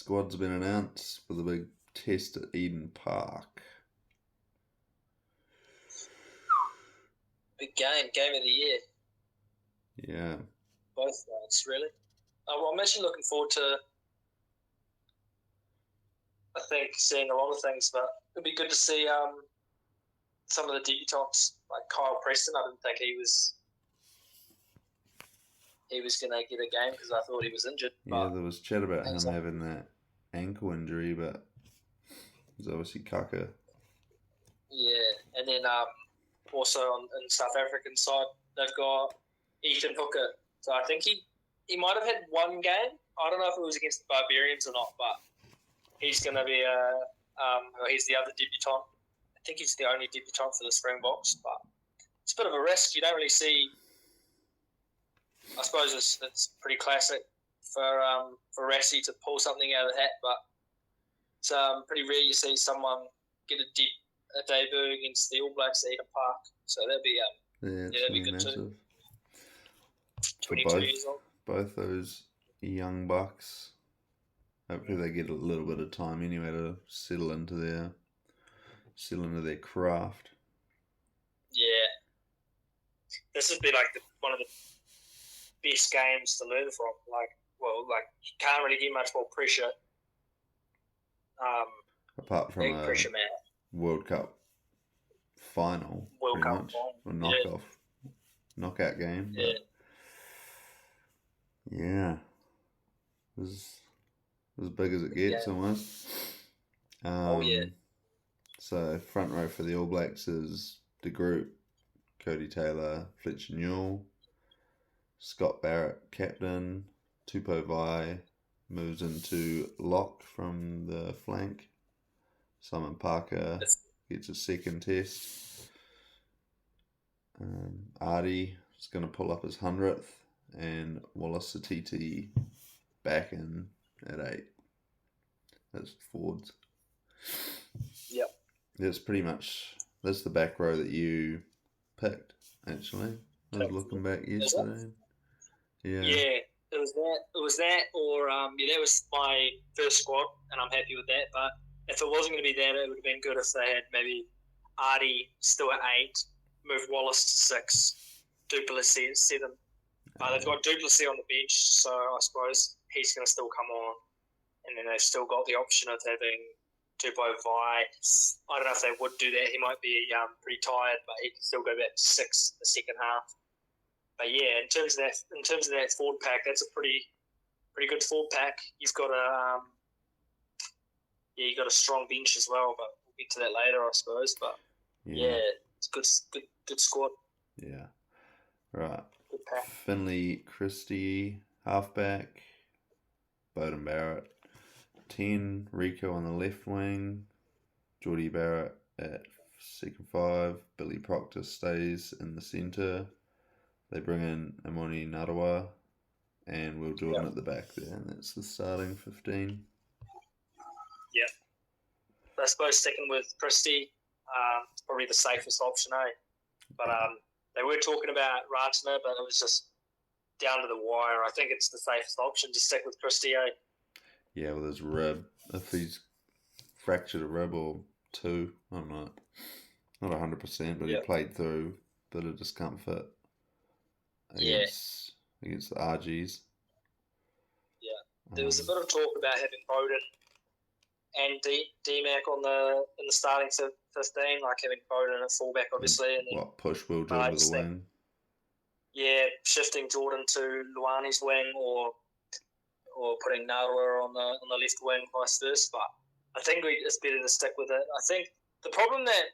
squad's been announced for the big test at Eden Park. Big game of the year. Yeah. Both nights, really. Well, I'm actually looking forward to, I think, seeing a lot of things, but it'd be good to see some of the debutants, like Kyle Preston. I didn't think he was going to get a game because I thought he was injured. Yeah, there was chat about him exactly. having that ankle injury, but he's obviously Kaka. Yeah, and then also on the South African side, they've got Ethan Hooker. So I think he might have had one game. I don't know if it was against the Barbarians or not, but he's going to be he's the other debutant. I think he's the only debutant for the Springboks, but it's a bit of a risk. You don't really see. I suppose it's pretty classic for Rassie to pull something out of the hat, but it's pretty rare you see someone get a debut against the All Blacks at Eden Park. So that'd be that'd be good massive. too. 22 years old. Both those young bucks. Hopefully they get a little bit of time anyway to settle into their craft. Yeah, this would be like one of the best games to learn from. Like you can't really get much more pressure. Apart from a pressure, man. World Cup final, World Cup much, final, or knockout game. Yeah, yeah, as big as it gets almost. yeah. So front row for the All Blacks is the group: Cody Taylor, Fletcher Newell, Scott Barrett, captain. Tupou Vai moves into lock from the flank. Simon Parker gets a second test. Artie is going to pull up his 100th, and Wallace Satiti back in at 8. That's forwards. Yep. That's the back row that you picked, actually. I was looking back yesterday. Yeah. Yeah, it was that, or that was my first squad, and I'm happy with that. But if it wasn't going to be that, it would have been good if they had maybe Artie still at 8, move Wallace to 6, Duplessis at 7. They've got Duplessis on the bench, so I suppose he's going to still come on. And then they've still got the option of having Tupou Vai. I don't know if they would do that. He might be pretty tired, but he can still go back to 6 the second half. But yeah, in terms of that forward pack, that's a pretty good forward pack. You've got a strong bench as well, but we'll get to that later, I suppose. But yeah it's good squad. Yeah, right. Good pack. Finley Christie halfback, Bowden Barrett 10, Rico on the left wing, Geordie Barrett at second 5, Billy Proctor stays in the centre. They bring in Amoni Narawa and Will Jordan at the back there, and that's the starting 15. Yeah. I suppose sticking with Christie, probably the safest option, But they were talking about Ratana, but it was just down to the wire. I think it's the safest option to stick with Christie, Yeah, with his rib. If he's fractured a rib or 2, I'm not 100%, but he played through a bit of discomfort against the RGs. Yeah. There was a bit of talk about having Bowden and D-Mac in the starting 15, like having Bowden at fullback, obviously. And then, push Will Jordan to the wing? Yeah, shifting Jordan to Luani's wing or putting Narawa on the left wing, vice versa. But I think it's better to stick with it. I think the problem that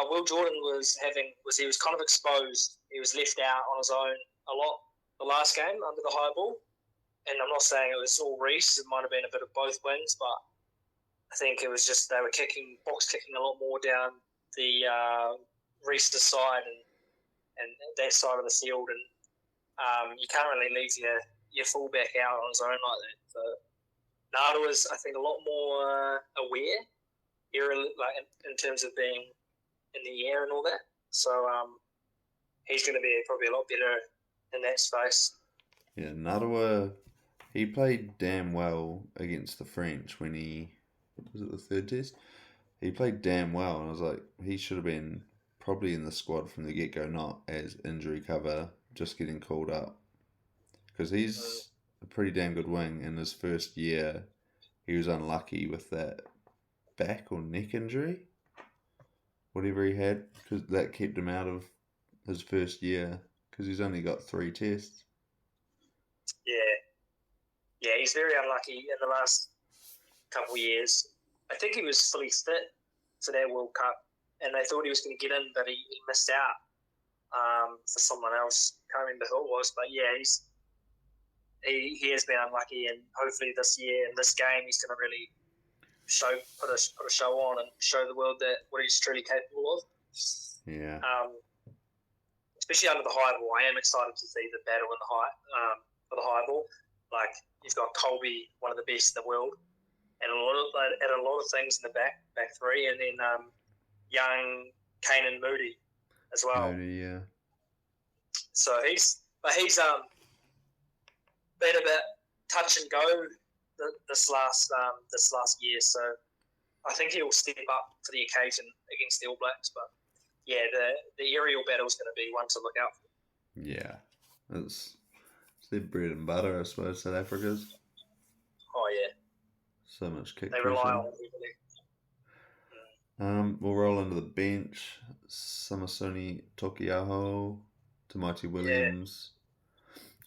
Will Jordan was having was he was kind of exposed. He was left out on his own a lot the last game under the high ball. And I'm not saying it was all Reece. It might have been a bit of both wings, but I think it was just they were box kicking a lot more down the Reece side and that side of the field. And you can't really leave your fullback out on his own like that. So Nada was, I think, a lot more aware, like in terms of being in the air and all that. So he's going to be probably a lot better in that space. Yeah, Narawa, he played damn well against the French when was it the third test? He played damn well, and I was like, he should have been probably in the squad from the get go, not as injury cover, just getting called up. Because Mm, he's a pretty damn good wing. In his first year, he was unlucky with that back or neck injury, whatever he had, because that kept him out of his first year, because he's only got 3 tests. yeah, yeah, he's very unlucky in the last couple of years. I think he was fully fit for that World Cup, and they thought he was going to get in, but he missed out for someone else. Can't remember who it was, but yeah, he has been unlucky, and hopefully this year in this game he's going to really put a show on and show the world that what he's truly capable of. Yeah. Especially under the high ball, I am excited to see the battle in the for the high ball. Like you've got Colby, one of the best in the world, and a lot of things in the back three, and then young Kanan Moody as well. Moody, yeah. So he's been a bit touch and go this last year. So I think he'll step up for the occasion against the All Blacks. But yeah, the aerial battle is going to be one to look out for. Yeah, it's their bread and butter, I suppose. South Africa's. Oh yeah, So much kick they pressure. rely on everybody. We'll roll into the bench. Samasoni Tokiaho, Tamati Williams,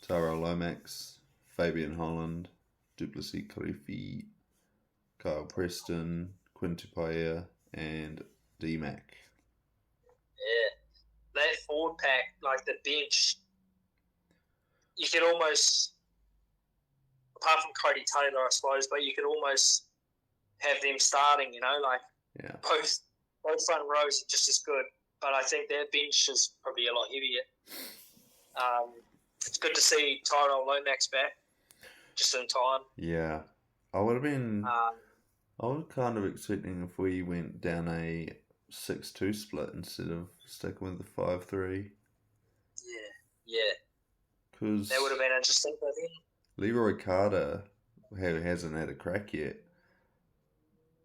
Taro Lomax, Fabian Holland, Duplessis Karifi, Kyle Preston, Quinn Tupaia, and D-Mac. Yeah, that forward pack, like the bench, you could almost, apart from Cody Taylor, I suppose, but you could almost have them starting, like both front rows are just as good. But I think their bench is probably a lot heavier. It's good to see Tyrell Lomax back just in time. Yeah. I would have been... I was kind of expecting if we went down a 6-2 split instead of sticking with the 5-3. Yeah. Because that would have been interesting for them. Leroy Carter, who hasn't had a crack yet,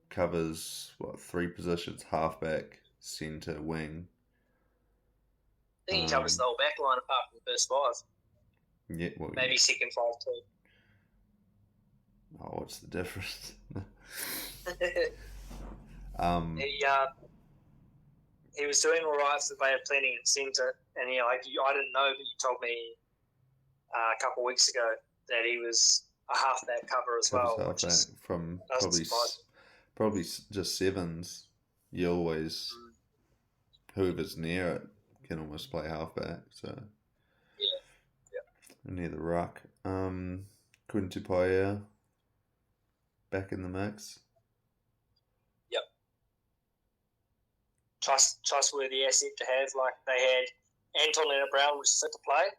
covers 3 positions: halfback, centre, wing. I think he covers the whole back line apart from the first 5. Yeah, maybe second 5 too. Oh, what's the difference? He was doing all right for the Bay of Plenty in centre, and I didn't know, but you told me a couple of weeks ago that he was a halfback cover as well. Halfback from probably just sevens. You always whoever's near it can almost play halfback. So yeah. Near the ruck. Quinn Tupaia back in the mix. Yep. Trustworthy asset to have. Like they had Anton Leonard-Brown, which is set to play,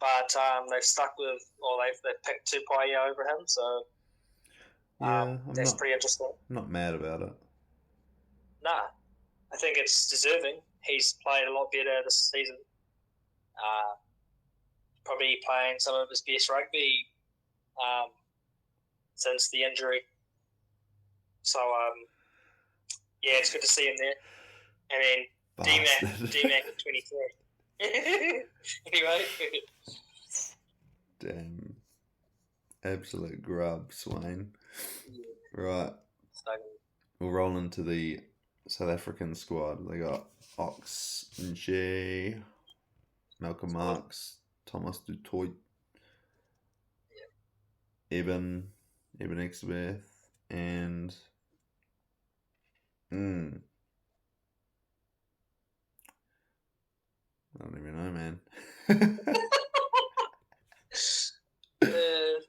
but they've stuck with, or they've picked Tupaia over him. So that's pretty interesting. I'm not mad about it. Nah, I think it's deserving. He's played a lot better this season. Probably playing some of his best rugby since the injury. So, it's good to see him there. And then D-Mac at 23. Anyway. Damn. Absolute grub, Swain. Right. We'll roll into the South African squad. They got Ox Nje, Malcolm Marx, Thomas du Toit, Eben Exabeth, and I don't even know, man.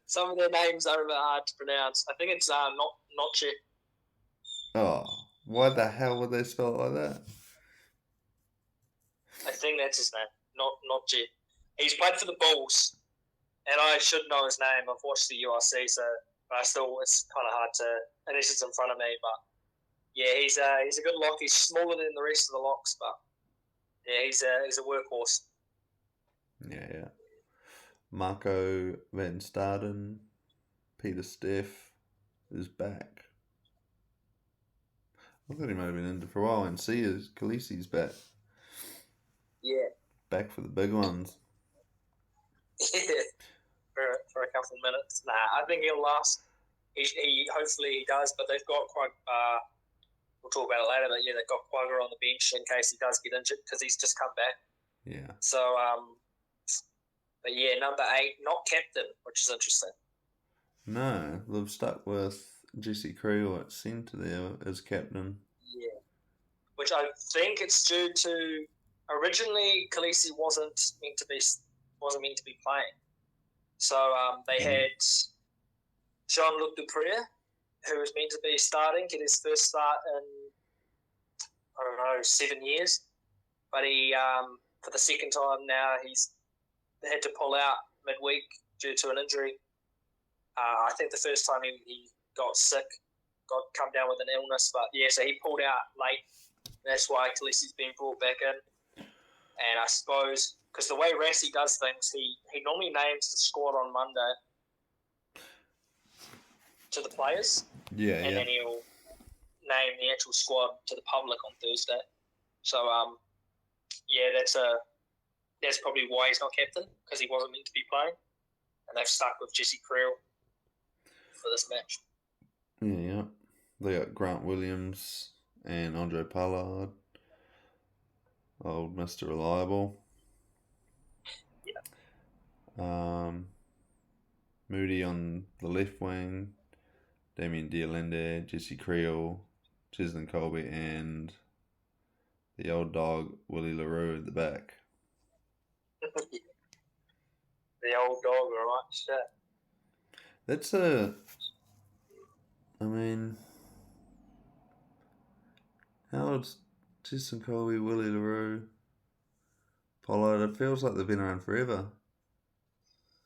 Some of their names are a bit hard to pronounce. I think it's Notche. Oh, why the hell would they spell it like that? I think that's his name, Notche. He's played for the Bulls, and I should know his name. I've watched the URC, but it's kind of hard to, unless it's in front of me. But yeah, he's a good lock. He's smaller than the rest of the locks, but yeah, he's a workhorse. Yeah. Marco van Staden, Peter Steff is back. I thought he might have been in for a while, and Khaleesi's back. Yeah. Back for the big ones. Yeah. For a couple of minutes. Nah, I think he'll last. He hopefully he does, but they've got quite. We'll talk about it later, but yeah, they've got Quagga on the bench in case he does get injured because he's just come back. Yeah. So, but yeah, number 8, not captain, which is interesting. No, they've stuck with Jesse Creel at centre there as captain. Yeah, which I think it's due to originally Khaleesi wasn't meant to be playing. So they had Jean-Luc Dupré, who was meant to be starting, get his first start in, I don't know, 7 years. But he, for the second time now, he's had to pull out midweek due to an injury. I think the first time he got sick, come down with an illness. But yeah, so he pulled out late. That's why Khaleesi's been brought back in. And I suppose, because the way Rassi does things, he normally names the squad on Monday to the players. Yeah, and then he'll name the actual squad to the public on Thursday. So, yeah, that's probably why he's not captain, because he wasn't meant to be playing. And they've stuck with Jesse Creel for this match. Yeah. They got Grant Williams and Andre Pollard. Old Mr. Reliable. Yeah. Moody on the left wing. Damien Dialende, Jesse Creel, Cheslin Colby, and the old dog, Willie LaRue at the back. The old dog, all right, shit. That's how old's Cheslin Colby, Willie LaRue, Pollard? It feels like they've been around forever.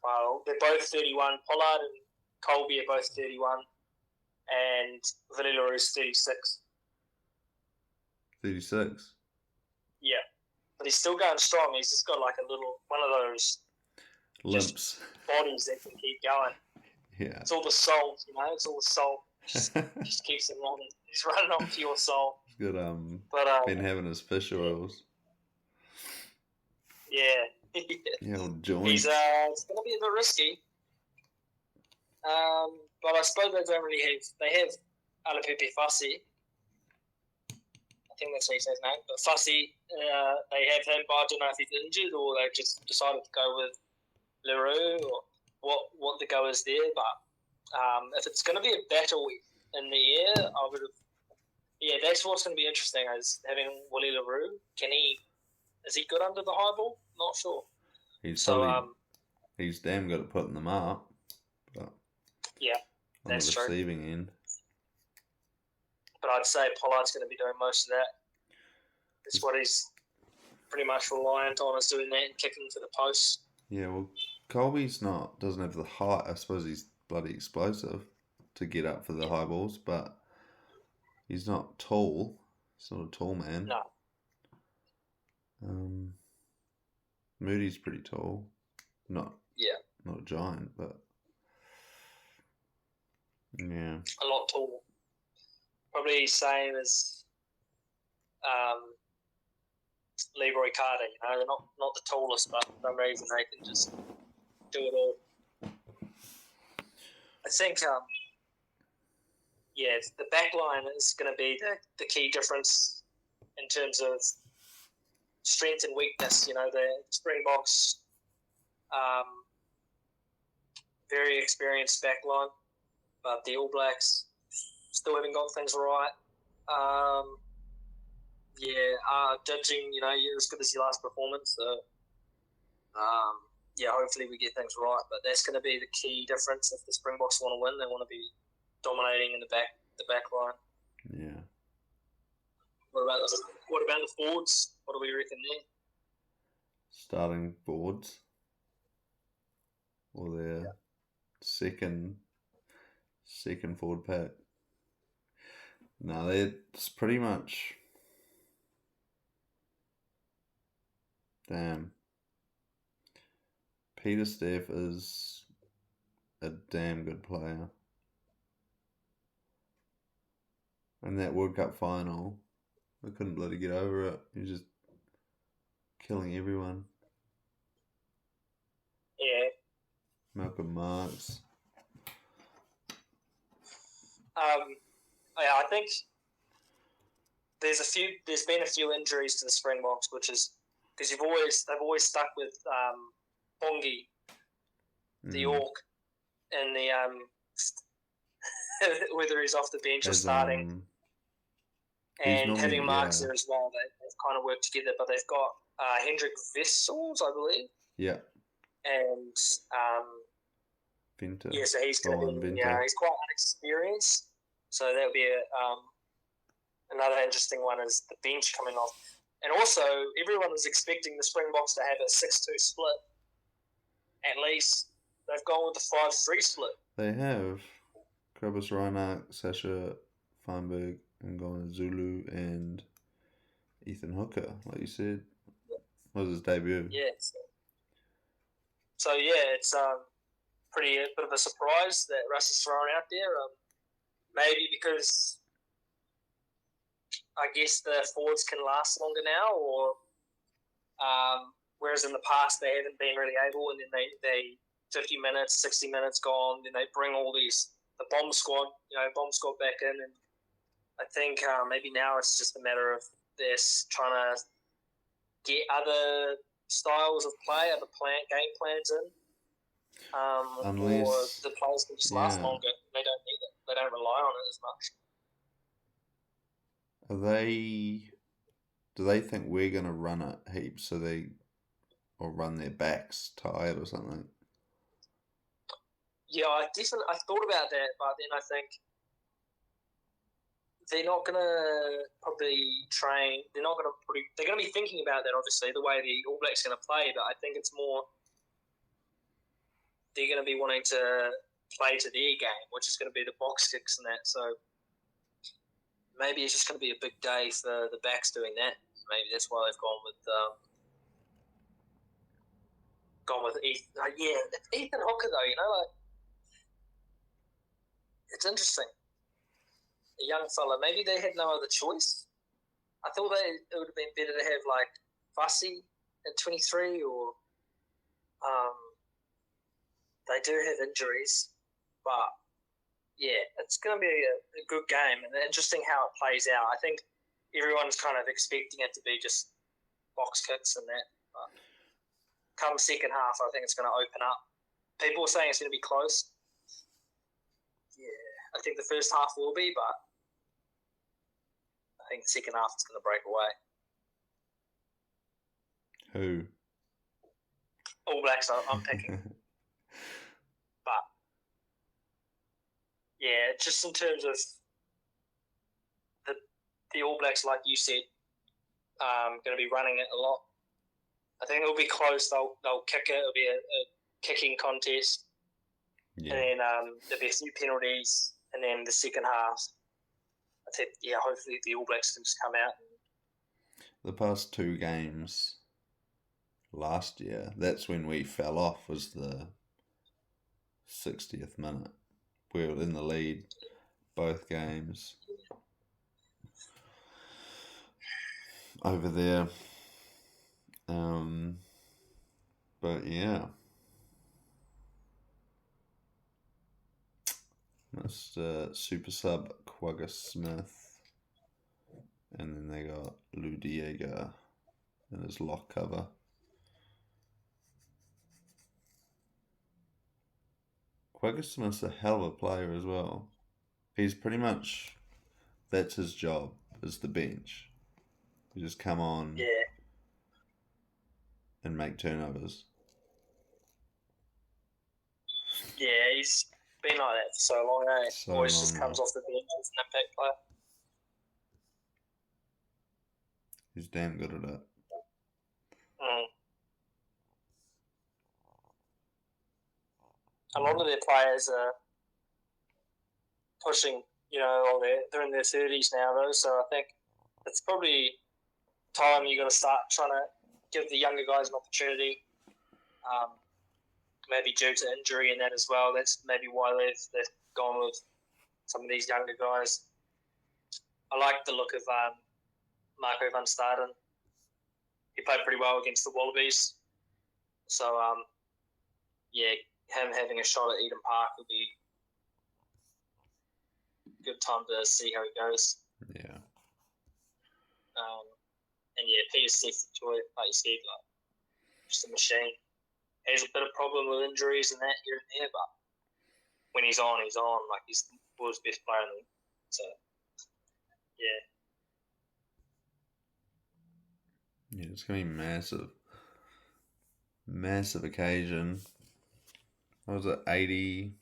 Well, they're both 31. Pollard and Colby are both 31. And Willie LaRue's 36. 36? Yeah. But he's still going strong. He's just got like a little, one of those limps bodies that can keep going. Yeah. It's all the soul, it's all the soul. Just keeps him running. He's running on pure soul. He's got been having his fish oils. Yeah. Yeah, old joint. He's it's gonna be a bit risky. But I suppose they don't really have. They have Alapepe Fussy. I think that's how you say his name. But Fussy, they have him, but I don't know if he's injured or they just decided to go with LaRue or what the go is there. But if it's going to be a battle in the air, I would have. Yeah, that's what's going to be interesting is having Willie LaRue. Is he good under the high ball? Not sure. He's damn good at putting them up. But yeah, on that's the receiving end. But I'd say Pollard's going to be doing most of that. It's what he's pretty much reliant on, is doing that and kicking for the post. Yeah, well, Colby's doesn't have the height. I suppose he's bloody explosive to get up for the high balls, but he's not tall. He's not a tall man. No. Moody's pretty tall. Not a giant, but yeah. A lot taller. Probably same as Leroy Carter, they're not the tallest, but for some reason they can just do it all. I think, the back line is going to be the key difference in terms of strength and weakness. The Springboks, very experienced back line, but the All Blacks still haven't got things right. Judging, you're as good as your last performance. So, hopefully we get things right. But that's going to be the key difference if the Springboks want to win. They want to be dominating in the back line. Yeah. What about the forwards? What do we reckon there? Starting forwards, or their second forward pack. No, it's pretty much. Damn. Peter Steph is a damn good player. And that World Cup final, I couldn't bloody get over it. He was just killing everyone. Yeah. Malcolm Marks. I think there's been a few injuries to the Springboks, which is because they've always stuck with Bongi, the Orc, and the whether he's off the bench or starting, and having Marks there as well. They've kind of worked together, but they've got Hendrik Wessels, I believe. Yeah. And Venter. Yeah, so he's going to be. Yeah, he's quite unexperienced, so that'll be another interesting one is the bench coming off. And also, everyone is expecting the Springboks to have a 6-2 split. At least they've gone with the 5-3 split. They have. Krabus Reinhardt, Sasha Feinberg, Ngona Zulu, and Ethan Hooker, like you said. That was his debut. Yeah. So yeah, it's a bit of a surprise that Russ is thrown out there. Maybe because I guess the forwards can last longer now, or whereas in the past they haven't been really able, and then they 50 minutes, 60 minutes gone, then they bring all the bomb squad back in, and I think maybe now it's just a matter of this trying to get other styles of play, other game plans in, or the players can just last longer. They don't need it. They don't rely on it as much. Do they think we're going to run it heaps or run their backs tired or something? Yeah, I thought about that, but then I think they're not going to probably train. They're going to be thinking about that, obviously, the way the All Blacks are going to play, but I think it's more they're going to be wanting to play to their game, which is going to be the box kicks and that. So maybe it's just going to be a big day for the backs doing that. Maybe that's why they've gone with Ethan. Ethan Hooker, though, it's interesting. A young fella. Maybe they had no other choice. I thought it would have been better to have Fussy at 23, or they do have injuries, but yeah, it's going to be a good game, and interesting how it plays out. I think everyone's kind of expecting it to be just box kicks and that. But come second half, I think it's going to open up. People are saying it's going to be close. Yeah, I think the first half will be, but I think the second half is going to break away. Who? All Blacks, I'm picking. But yeah, just in terms of the All Blacks, like you said, going to be running it a lot. I think it'll be close. They'll kick it. It'll be a kicking contest. Yeah. And then there'll be a few penalties, and then the second half, I think, hopefully the All Blacks can just come out. The past two games last year, that's when we fell off, was the 60th minute. We were in the lead both games over there. But yeah. Mr. Super Sub Quagga Smith. And then they got Lou Diego in his lock cover. Quagga Smith's a hell of a player as well. He's pretty much, that's his job, is the bench. You just come on and make turnovers. Yeah, he's been like that for so long, eh? Always just comes off the bench as an impact player. He's damn good at it. A lot of their players are pushing, they're in their 30s now, though, so I think it's probably time you're going to start trying to give the younger guys an opportunity. maybe due to injury and that as well. That's maybe why they've gone with some of these younger guys. I like the look of Marco van Staden. He played pretty well against the Wallabies. So, him having a shot at Eden Park would be a good time to see how he goes. Yeah. And Peter Steph-Joy, like you said, just a machine. Has a bit of problem with injuries and that here and there, but when he's on, he's on. Like, he's the world's best player in the league. So, yeah, it's going to be massive. Massive occasion. What was it, 80?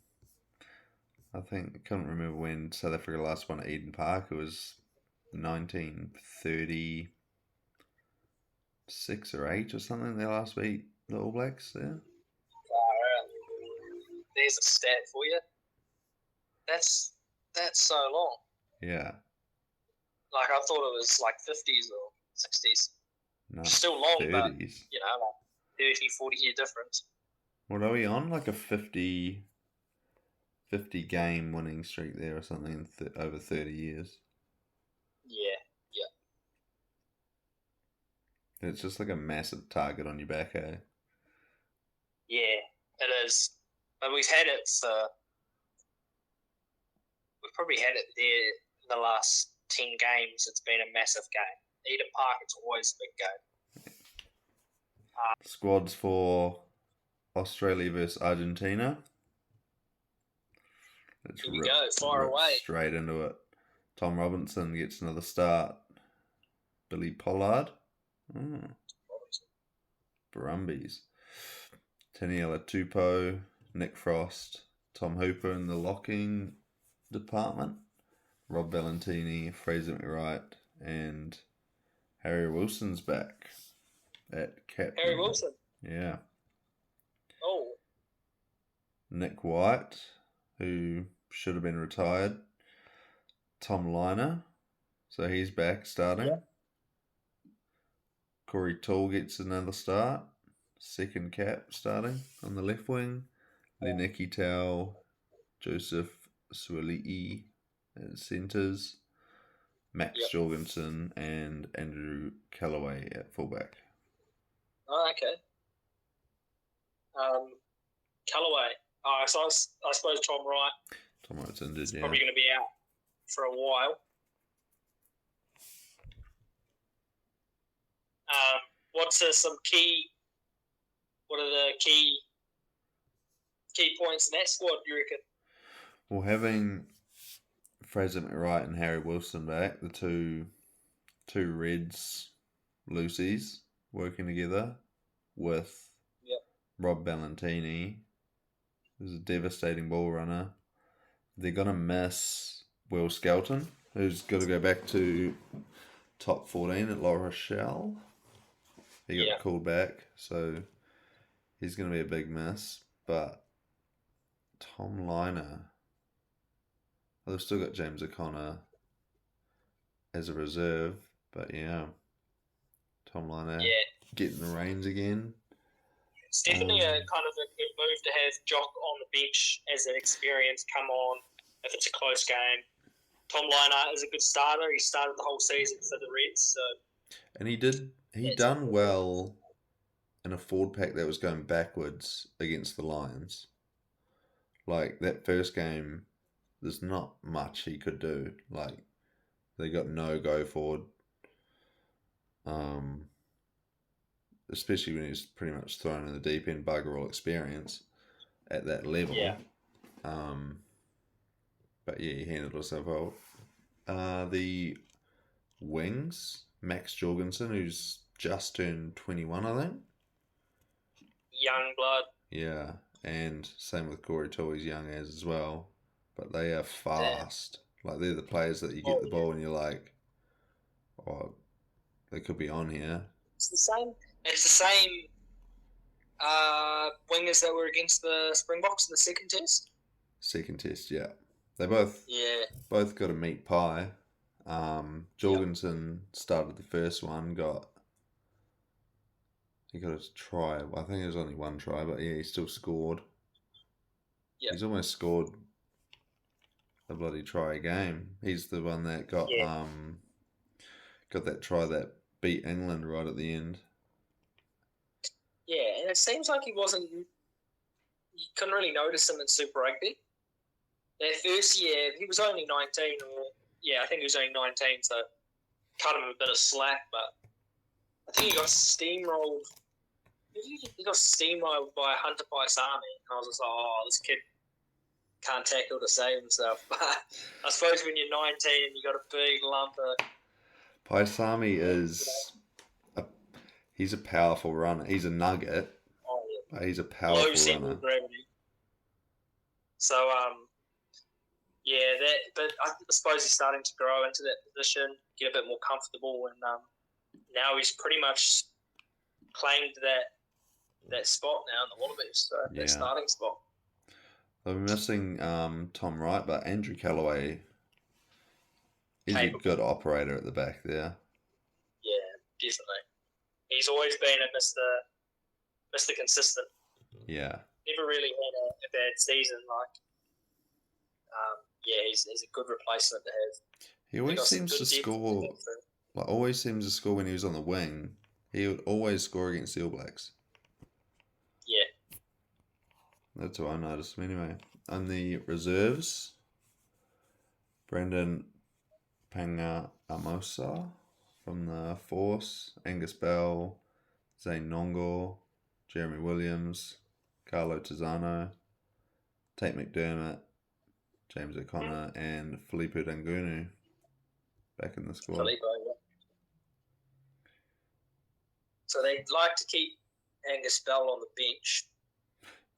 I think, I can't remember when South Africa last won at Eden Park. It was 1936 or 8 or something. They last beat the All Blacks there. There's a stat for you. That's so long. Yeah. Like, I thought it was like 50s or 60s. No, still long, 30s. but, like 30, 40 year difference. What are we on? Like a 50 game winning streak there or something in over 30 years. Yeah. It's just like a massive target on your back, eh? Yeah, it is. But we've probably had it there in the last 10 games. It's been a massive game. Eden Park, it's always a big game. Squads for Australia versus Argentina. Here we go, far away. Straight into it. Tom Robinson gets another start. Billy Pollard. Brumbies. Taniela Tupou, Nick Frost, Tom Hooper in the locking department. Rob Valentini, Fraser McWright, and Harry Wilson's back at captain. Harry Wilson? Yeah. Oh. Nick White, who should have been retired. Tom Liner, so he's back starting. Yeah. Corey Tall gets another start. Second cap starting on the left wing. Leneki Tau, Joseph Suali'i at centres. Max Jorgensen and Andrew Callaway at fullback. Oh, okay. Callaway. So I suppose Tom Wright. Tom Wright's injured, yeah. Probably going to be out for a while. What are the key points in that squad, you reckon? Well, having Fraser McWright and Harry Wilson back, the two Reds Lucies working together with Rob Valentini, who's a devastating ball runner. They're going to miss Will Skelton, who's got to go back to top 14 at La Rochelle. He got called back, so he's going to be a big miss. But Tom Liner, they've still got James O'Connor as a reserve, but Tom Liner getting the reins again. It's definitely a kind of a good move to have Jock on the bench as an experience come on if it's a close game. Tom Liner is a good starter. He started the whole season for the Reds, so. And he done well in a forward pack that was going backwards against the Lions. Like, that first game, there's not much he could do. Like, they got no go forward. Especially when he's pretty much thrown in the deep end, bugger all experience at that level. Yeah. But he handled himself well. The wings, Max Jorgensen, who's just turned 21, I think. Young blood. Yeah, and same with Corey Tall, he's young as well. But they are fast. Yeah. Like, they're the players that you get the ball and you're like, oh, they could be on here. It's the same wingers that were against the Springboks in the second test? Second test, yeah. They both got a meat pie. Jorgensen started the first one, he got a try. I think it was only one try, but yeah, he still scored. Yeah. He's almost scored a bloody try a game. He's the one that got Yeah. got that try that beat England right at the end. Yeah, and it seems like he wasn't. You couldn't really notice him in Super Rugby. That first year, he was only 19, or yeah, I think he was only 19, so cut him a bit of slack. But I think he got steamrolled. He got steamrolled by Hunter Paisami, and I was just like, oh, this kid can't tackle to save himself. But I suppose when you're 19 and you got a big lump of Paisami he's a powerful runner. He's a nugget, oh, but he's a low powerful center runner. of gravity. So yeah, that. But I suppose he's starting to grow into that position, get a bit more comfortable, and now he's pretty much claimed that spot now in the Wallabies, so that starting spot. We're missing Tom Wright, but Andrew Callaway is a good operator at the back there. Yeah, definitely. He's always been a Mr. Consistent. Yeah. Never really had a bad season. Yeah, he's a good replacement to have. He always seems to score. Always seems to score when he was on the wing. He would always score against the All Blacks. Yeah. That's what I noticed anyway. On the reserves, Brendan Pangaamosa from the Force, Angus Bell, Zane Nongo, Jeremy Williams, Carlo Tizzano, Tate McDermott, James O'Connor, and Filipo Dangunu back in the squad. Yeah. So they'd like to keep Angus Bell on the bench.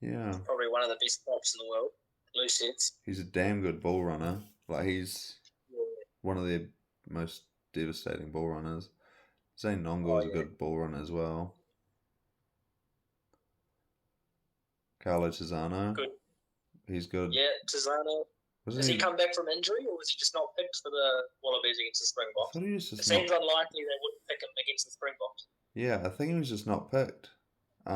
Yeah. Probably one of the best props in the world. Loose heads. He's a damn good ball runner. He's one of their most devastating ball runners. Zane Nongo is a good ball runner as well. Carlo Tizzano. Good. He's good. Yeah, Tizzano. Has he come back from injury, or was he just not picked for the Wallabies against the Springboks? It seems unlikely they wouldn't pick him against the Springboks. Yeah, I think he was just not picked. But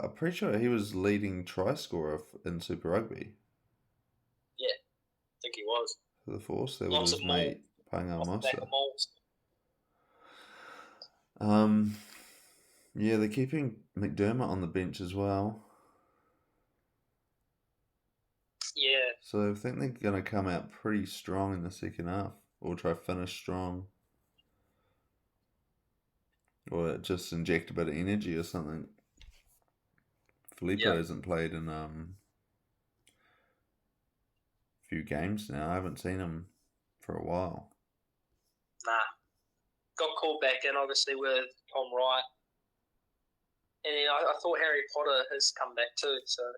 I'm pretty sure he was leading try scorer in Super Rugby. Yeah, I think he was. For the Force, there was his mate, Pangaamosa. Yeah, they're keeping McDermott on the bench as well. Yeah. So I think they're going to come out pretty strong in the second half, or try to finish strong. Or just inject a bit of energy or something. Filipo hasn't played in a few games now. I haven't seen him for a while. Nah. Got called back in, obviously, with Tom Wright. And I thought Harry Potter has come back too, so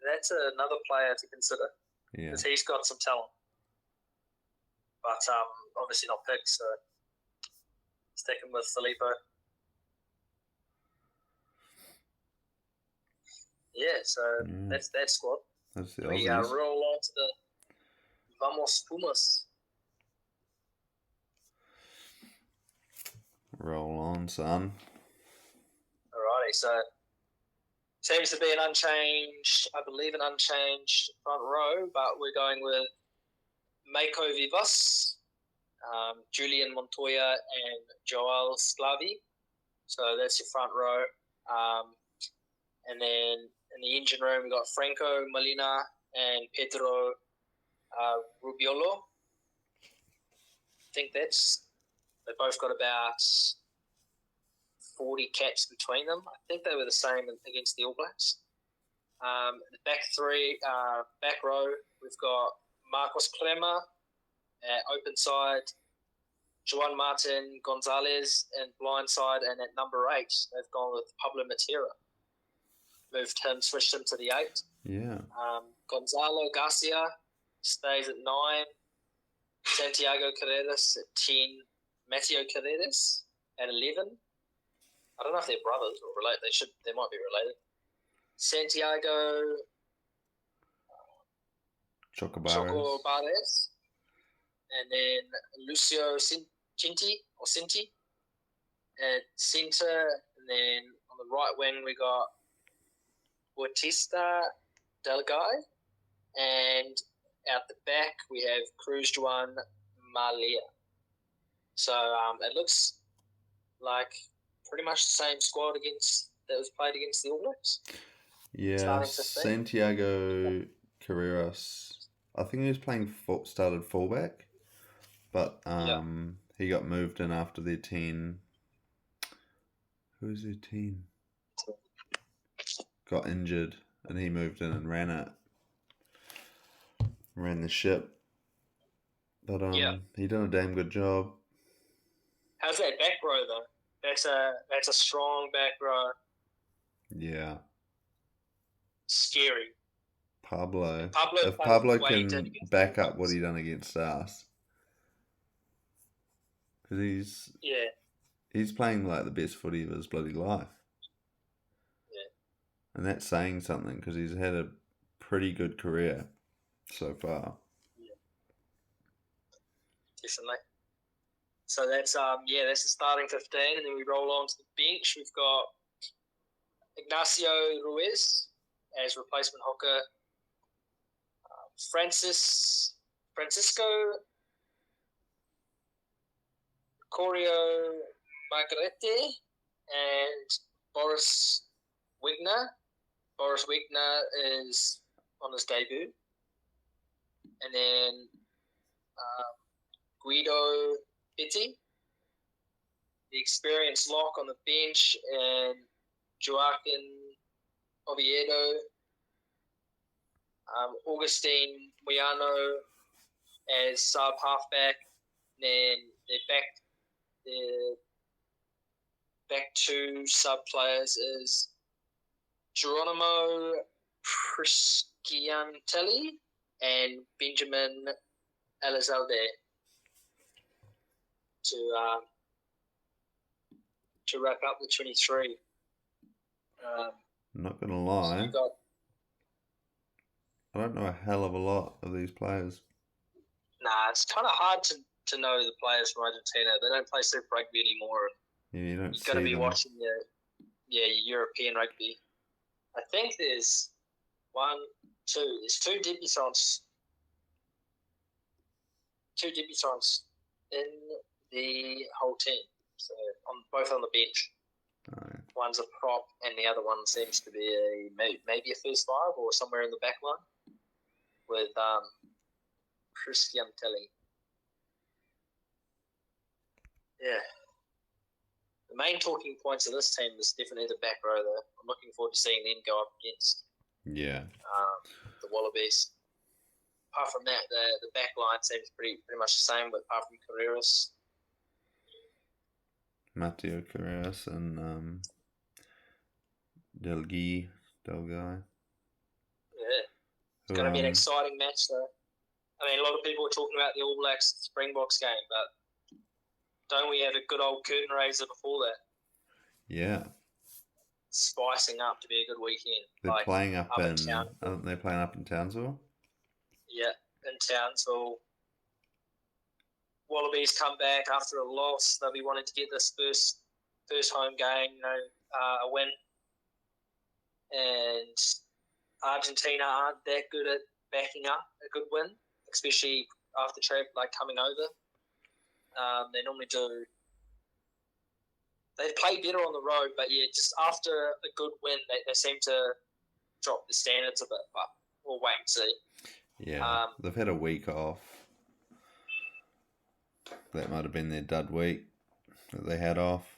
that's another player to consider. Yeah. Because he's got some talent. But obviously not picked, so sticking with Filipo. Yeah, so that's that squad. That's the we roll on to the Vamos Pumas. Roll on, son. Alrighty, so seems to be an unchanged front row, but we're going with Mako Vivas, Julian Montoya, and Joel Sclavi. So that's your front row. And then in the engine room, we got Franco Molina and Pedro Rubiolo. I think they both got about 40 caps between them. I think they were the same against the All Blacks. The back row, we've got Marcos Crema at open side, Juan Martin Gonzalez and blind side, and at number 8, they've gone with Pablo Matera. Switched him to the 8. Yeah. Gonzalo Garcia stays at 9. Santiago Carreras at 10. Mateo Carreras at 11. I don't know if they're brothers or related. They might be related. Santiago Chocobares. And then Lucio Cinti. at centre, and then on the right wing we got Bautista Delgai, and out the back we have Cruz Juan Malia. So it looks like pretty much the same squad that was played against the All Blacks. Yeah, Santiago Carreras. I think he was playing started fullback, but he got moved in after their 10. Who was their 10? Got injured, and he moved in and ran the ship. But he done a damn good job. How's that back row though? That's a strong back row. Yeah. Scary. Pablo if Pablo can back up what he done against us, because he's playing like the best footy of his bloody life. Yeah. And that's saying something, because he's had a pretty good career so far. Yeah. Definitely. So that's that's the starting 15, and then we roll on to the bench. We've got Ignacio Ruiz as replacement hooker, Francisco Corio Margarete, and Boris Wigner. Boris Wigner is on his debut. And then Guido Pitti, the experienced lock on the bench, and Joaquin Oviedo, Augustine Moyano as sub halfback, and then their back two sub players is Geronimo Prisciantelli and Benjamin Elizalde to wrap up the 23. I'm not gonna lie, so I don't know a hell of a lot of these players. Nah, it's kind of hard to know the players from Argentina. They don't play Super Rugby anymore. Yeah, you don't. You've got to be watching your European rugby. I think there's two debutants. Two debutants in the whole team. So both on the bench. Oh, yeah. One's a prop, and the other one seems to be maybe a first five or somewhere in the back line with Christian Telly. Yeah. The main talking points of this team is definitely the back row, though. I'm looking forward to seeing them go up against the Wallabies. Apart from that, the back line seems pretty much the same, but apart from Carreras. Mateo Carreras and Delgai. Yeah. It's going to be an exciting match, though. I mean, a lot of people are talking about the All Blacks Springboks game, but don't we have a good old curtain raiser before that? Yeah. Spicing up to be a good weekend. They're playing up in Townsville. Aren't they playing up in Townsville? Yeah, in Townsville. Wallabies come back after a loss. They'll be wanting to get this first home game, a win. And Argentina aren't that good at backing up a good win, especially after coming over. They normally do. They play better on the road, but yeah, just after a good win, they seem to drop the standards a bit. But we'll wait and see. Yeah, they've had a week off. That might have been their dud week that they had off.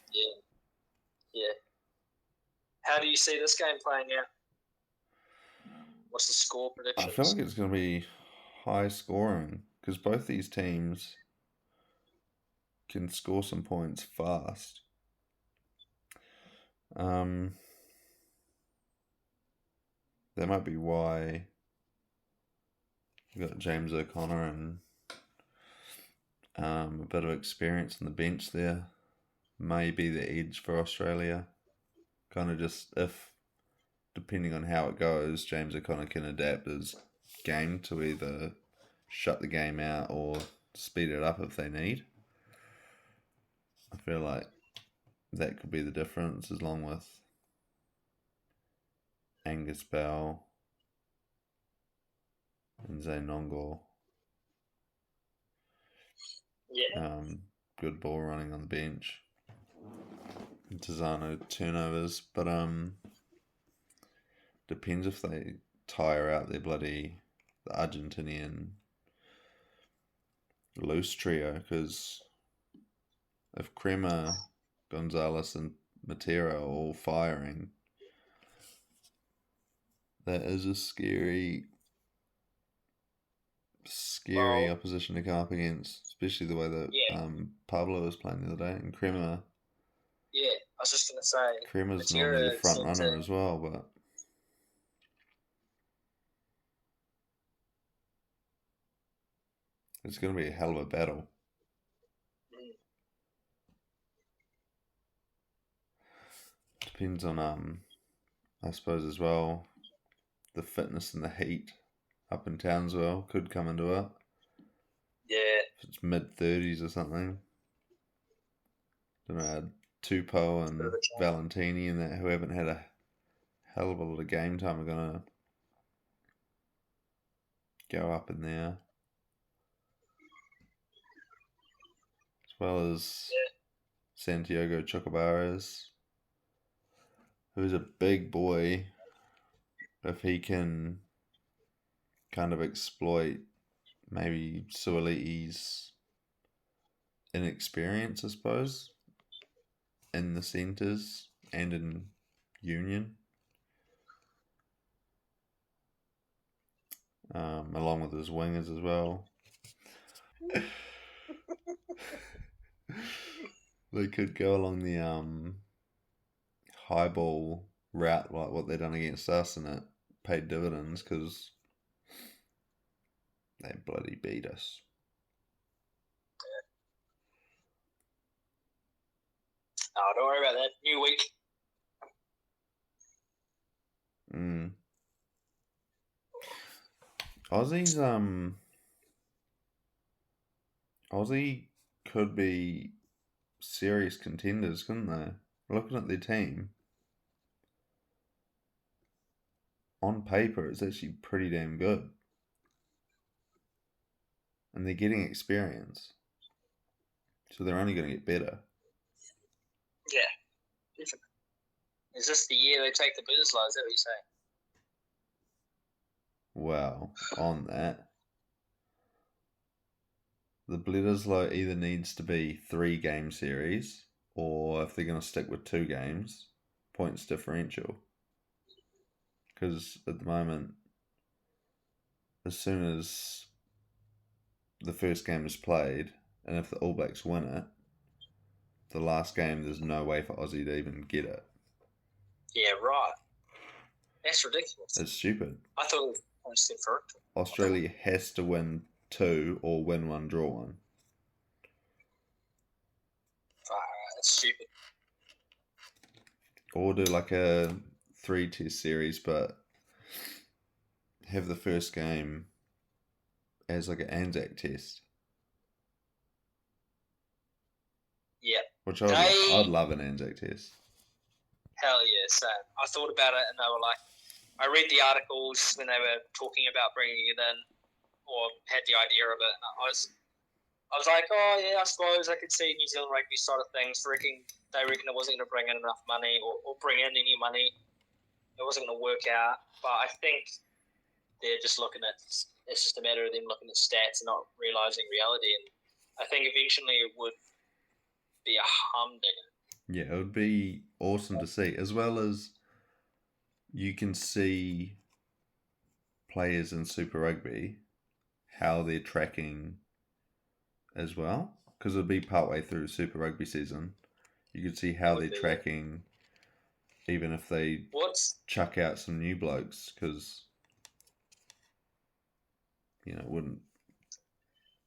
Yeah. How do you see this game playing out? What's the score prediction? I feel like it's going to be high scoring, because both these teams can score some points fast. That might be why you got James O'Connor and a bit of experience on the bench there. Maybe the edge for Australia. Kind of just, depending on how it goes, James O'Connor can adapt his game to either shut the game out or speed it up if they need. I feel like that could be the difference, along with Angus Bell and Zainongor. Yeah. Good ball running on the bench. Tizano turnovers, but depends if they tire out their the Argentinian loose trio, because if Crema, Gonzalez, and Matera are all firing, that is a scary opposition to come up against, especially the way that Pablo was playing the other day, and Crema. Yeah, I was just going to say. Crema's normally the front runner as well, but it's going to be a hell of a battle. Depends on, I suppose as well, the fitness and the heat up in Townsville could come into it. Yeah. If it's mid-30s or something. Don't know, Tupou and Valentini and that, who haven't had a hell of a lot of game time, are going to go up in there. As well as Santiago Chocobaras, who's a big boy. If he can kind of exploit maybe Suoliti's inexperience, I suppose, in the centres and in Union, along with his wingers as well. They could go along the high ball route like what they've done against us, and it paid dividends because they bloody beat us. Oh, don't worry about that. New week. Aussie could be serious contenders, couldn't they? Looking at their team, on paper, it's actually pretty damn good. And they're getting experience. So they're only going to get better. Yeah, definitely. Is this the year they take the Bledisloe? Is that what you're saying? Well, on that, the Bledisloe either needs to be 3-game series, or if they're going to stick with 2 games, points differential. Because at the moment, as soon as the first game is played, and if the All Blacks win it, the last game, there's no way for Aussie to even get it. Yeah, right. That's ridiculous. It's stupid. I thought it was for it. Australia has to win 2 or win 1, draw 1. That's stupid. Or do like a 3-test series, but have the first game as like an Anzac test. Yeah. Which I'd love an Anzac test. Hell yeah, same. I thought about it and they were like, I read the articles when they were talking about bringing it in, or had the idea of it, and I was like, oh yeah, I suppose I could see New Zealand rugby side of things. They reckon it wasn't going to bring in enough money or bring in any money. It wasn't going to work out. But I think they're just looking at, it's just a matter of them looking at stats and not realising reality. And I think eventually it would be a humdinger. Yeah, it would be awesome to see, as well as you can see players in Super Rugby, how they're tracking as well, because it'll be partway through Super Rugby season. You could see how they're tracking, even if they chuck out some new blokes, because it wouldn't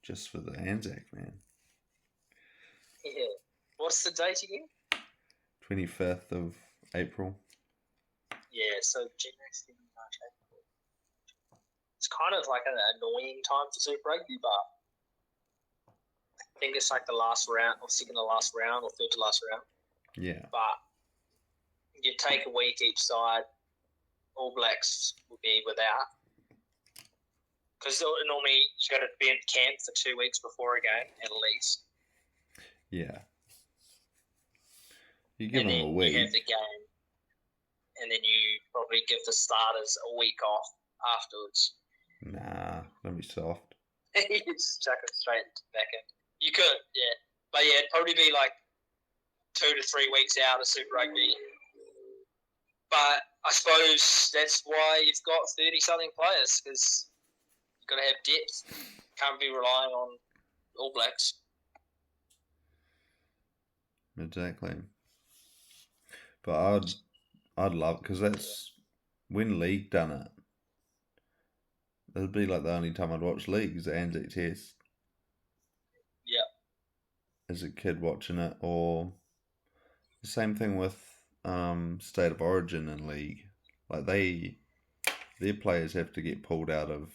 just for the Anzac, man. Yeah. What's the date again? 25th of April. Yeah, so January, March, April. It's kind of like an annoying time for Super Rugby, but I think it's like the last round, or second to last round, or third to last round. Yeah. But you take a week each side. All Blacks will be without. Because normally you got to be in camp for 2 weeks before a game, at least. Yeah. You give and them then a you week. have the game, and then you probably give the starters a week off afterwards. Nah, don't be soft. You just chuck it straight back in. You could, yeah. But yeah, it'd probably be like 2 to 3 weeks out of Super Rugby. But I suppose that's why you've got 30-something players, because you've got to have depth. Can't be relying on All Blacks. Exactly. But I'd love, because that's when League done it. It'd be like the only time I'd watch League is the Anzac Test. Yeah. As a kid watching it, or the same thing with State of Origin in League. Like their players have to get pulled out of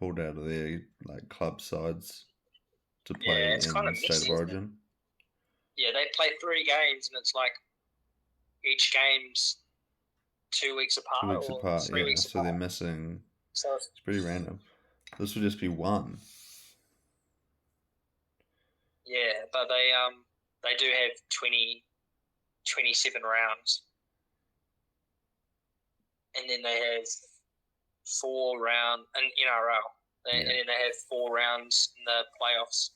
their like club sides to play Yeah, it's kind in of State messy, of isn't it? Origin. Yeah, they play 3 games, and it's like each game's 2 weeks apart 2 weeks or apart, 3 yeah. weeks So apart. they're missing. So It's pretty random. This would just be one. yeah, but they do have 27 rounds, and then they have 4 round in NRL, and then they have 4 rounds in the playoffs.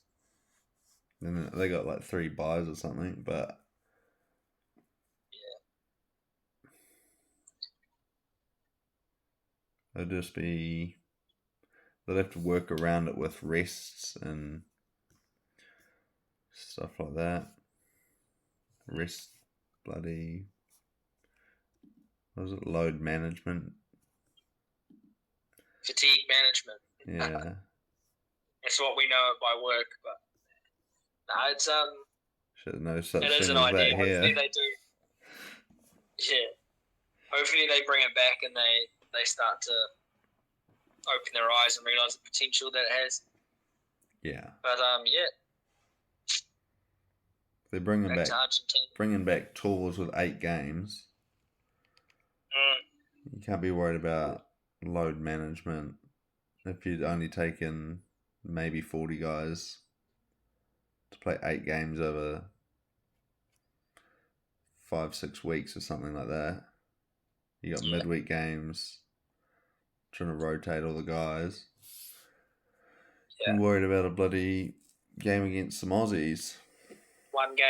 And they got like 3 buys or something, but it'd just be, they'd have to work around it with rests and stuff like that. Rest, bloody, what was it, load management? Fatigue management. Yeah. That's what we know it by work, but no, it's Should have no such it is thing an as that idea. Hopefully here. they do. Yeah. Hopefully they bring it back and they start to open their eyes and realise the potential that it has. Yeah. But yeah. They're bringing back to Argentina. bringing back tours with 8 games. You can't be worried about load management if you'd only taken maybe 40 guys to play 8 games over 5-6 weeks or something like that. You got midweek games, trying to rotate all the guys. Yeah. You're worried about a bloody game against some Aussies. One game